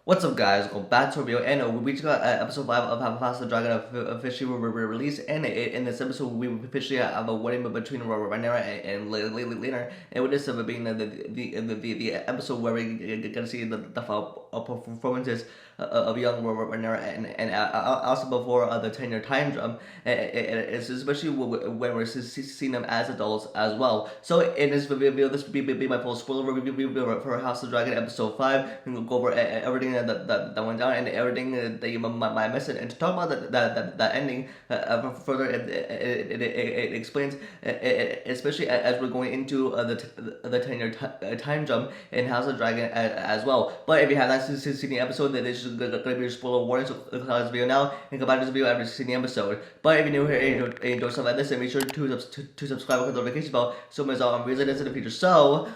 What's up, guys? Welcome back to a review, and we just got episode 5 of House of the Dragon officially released, and in this episode we officially have a wedding between Rhaenyra and Laenor, and with this being the episode where we gonna see the final performances of young Rhaenyra and also before the 10-year time jump, it's especially when we're seeing them as adults as well. So in this video, this will be my full spoiler review for House of the Dragon episode 5, and we'll go over everything that went down and everything that you might miss it. And to talk about that ending further, it explains, especially as we're going into the 10-year time jump in House of the Dragon as well. But if you have not seen the episode, then this is going to be a spoiler warning, so click on this video now and come back to this video after seeing the episode. But if you're new here and you enjoy stuff like this, then make sure to subscribe and click the notification bell so you miss out on videos like this in the future. So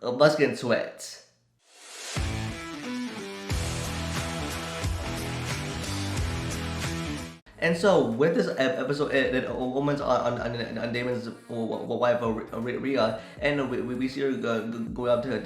let's get into it. And so with this episode, it opens on Daemon's wife Rhea, and we see her go up to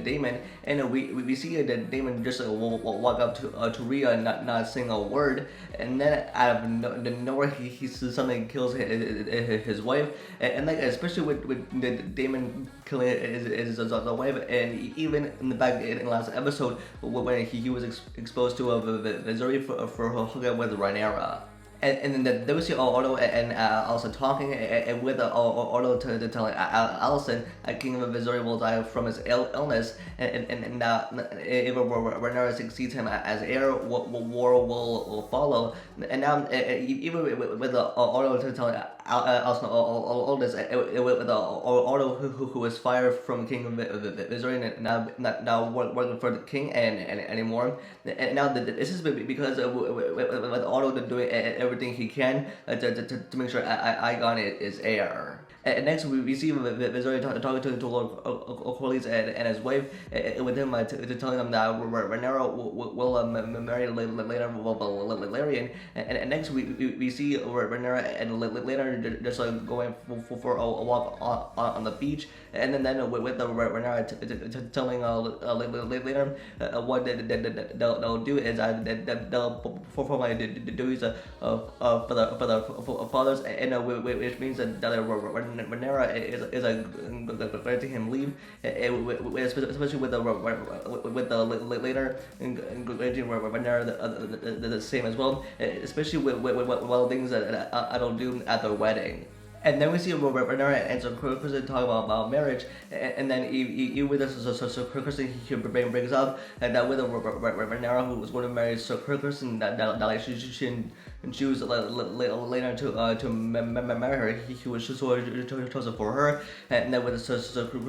Daemon, and we see that Daemon just walk up to Rhea and not saying a word, and then out of nowhere he suddenly kills his wife, and like especially with Daemon killing his wife, and even in the back in the last episode when he was exposed to Missouri for hooking up with Rhaenyra. And then we see Otto and also talking and with Otto to tell Allicent King of Missouri will die from his illness, and now if Rhaenyra succeeds him as heir, war will follow. And now even with Otto to tell Allicent all this, with Otto who was fired from King of Missouri and now working for the king and anymore. And now this is because with Otto doing everything he can to make sure Aegon is heir. And next we see Missouri talking to Lord Corlys and his wife, with him telling them that Rhaenyra will marry Laenor Velayron. And next we see Rhaenyra and Laenor just going for a walk on the beach, and then with Rhaenyra telling Laenor what they'll do is they'll perform like the duties for the fathers, and which means that Rhaenyra is granting him leave, especially with the later granting Rhaenyra the same as well, especially with things that I don't do at the wedding. And then we see Rhaenyra and so Kristen talk about marriage, and then even with this, so Kristen he brings up that with Rhaenyra who was going to marry Sir Kristen, that like she shouldn't choose Laenor to marry her. He was chosen for her, and then with Sir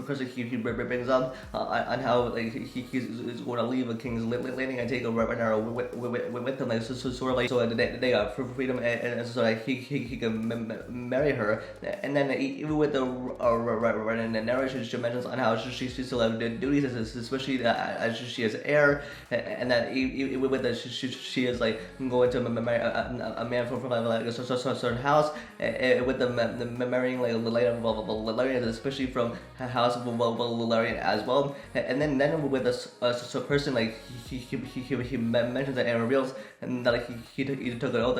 Kristen he brings up on how like he's going to leave a King's Landing and take Rhaenyra with him, like sort of like so they got freedom, and so like he can marry her. And then even with the narration, she mentions on how she still has duties, especially as she is heir, and that even with that she is like going to marry a man from like a certain house, with the marrying like Laenor Velayron, especially from House of Velayron as well. And then with this person, like he mentions that and reveals and that like, he took an oath,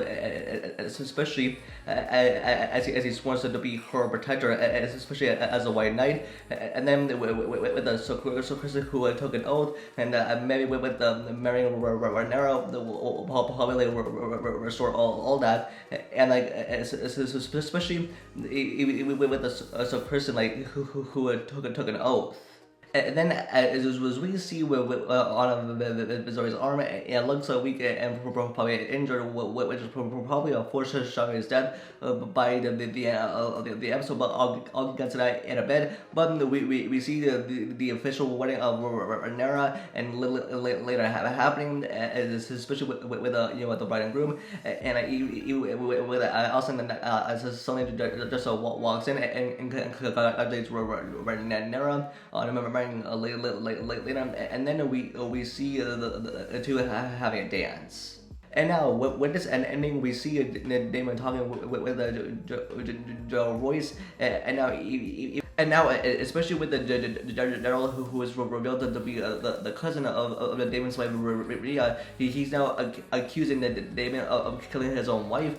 especially as he sworn to be her protector, especially as a white knight. And then with the so Kristen who took an oath, and maybe with the marrying Rhaenyra, will probably like restore all that, and like especially with the so Kristen like who took an oath. And then as we see on Missouri's arm, it looks like weak and probably injured, which is probably a foreshadowing his death by the episode. But I'll get to that in a bit. But we see the official wedding of Rhaenyra and later happening, especially with the bride and groom, and with also something just walks in and congratulates Rhaenyra on later, and then we see the two having a dance. And now with this ending, we see Daemon talking with Joe Royce, and now And now, especially with the general who was revealed to be the cousin of the Daemon's wife, Rhea, he's now accusing the Daemon of killing his own wife,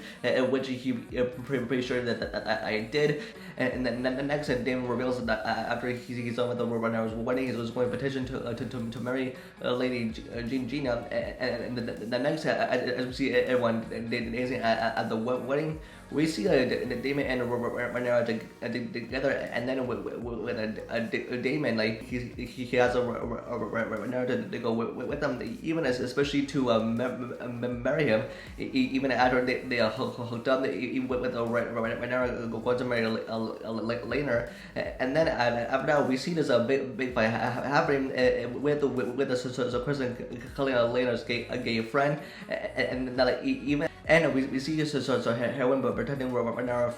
which he pretty sure that I did. And then the next, Daemon reveals that after he's done with the Rhaenyra's wedding, he was going to petition to marry Lady Gina. And the next, as we see everyone dancing at the wedding, we see Daemon and Rhaenyra together, and then with a Daemon, like he has a Rhaenyra to go with them, even especially to marry him, even after they hooked up, even with Rhaenyra going to marry Laenor, and then after that we see this big fight happening with the person calling Laenor's a gay friend, and like even. And we see this heroine but protecting Rhaenyra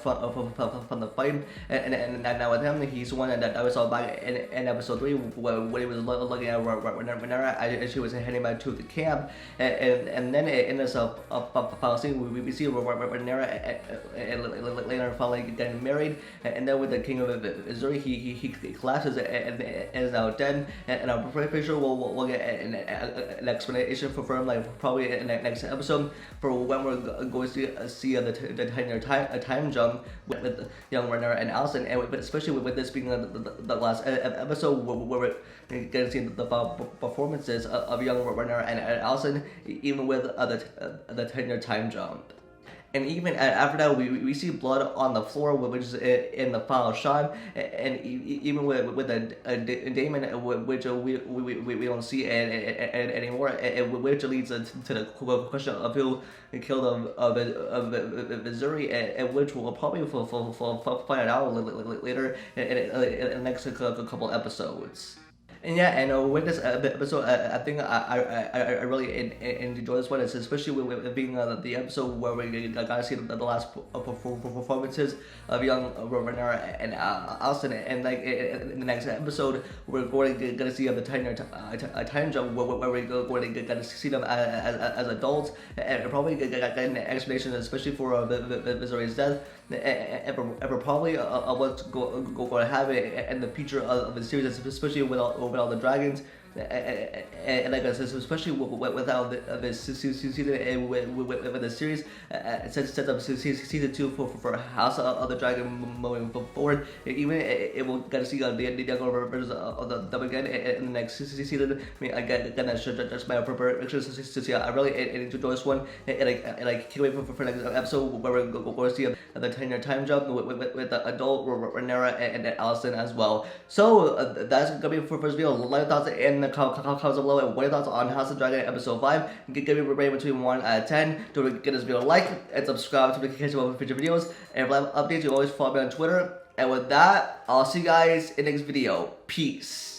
from the fight, and now with him, he's the one that I saw back in episode 3 when he was looking at Rhaenyra as she was heading back to the camp, and then in this final scene we see Rhaenyra and Laenor finally getting married, and then with the King of Missouri, he collapses and is now dead, and I'm pretty sure we'll get an explanation for him, like probably in the next episode, for when we're going to see the 10-year time jump with young Rhaenyra and Allicent, and but especially with this being the last episode where we're going to see the performances of young Rhaenyra and Allicent, even with the 10-year time jump. And even after that, we see blood on the floor, which is in the final shot, and even with a Daemon, which we don't see anymore, which leads to the question of who killed of Missouri, and which we'll probably find out later in the next couple episodes. And yeah, and with this episode, I think I really enjoy this one, especially with it being the episode where we got to see the last performances of young Rhaenyra and Allicent, and like in the next episode, we're going to see the time jump where we're going to get to see them as adults, and probably get an explanation, especially for Missouri's death, and for probably what's going to happen in the future of the series, especially with all the dragons, and like I said, especially without this season with the series, set up season 2 for House of the Dragon moving forward. Even it will get to see the younger versions of them again in the next season. I mean, again, that's just my predictions to see. I really enjoy this one, and I can't wait for the next episode where we're going to see the 10-year time jump with the adult Rhaenyra and Allicent as well. So that's gonna be for first video. Let your thoughts in the comments below, and what are your thoughts on House of Dragon episode 5? Give me a rating between 1 out of 10. Don't forget to give this video a like and subscribe to catch up with future videos. And for live updates, you always follow me on Twitter. And with that, I'll see you guys in the next video. Peace.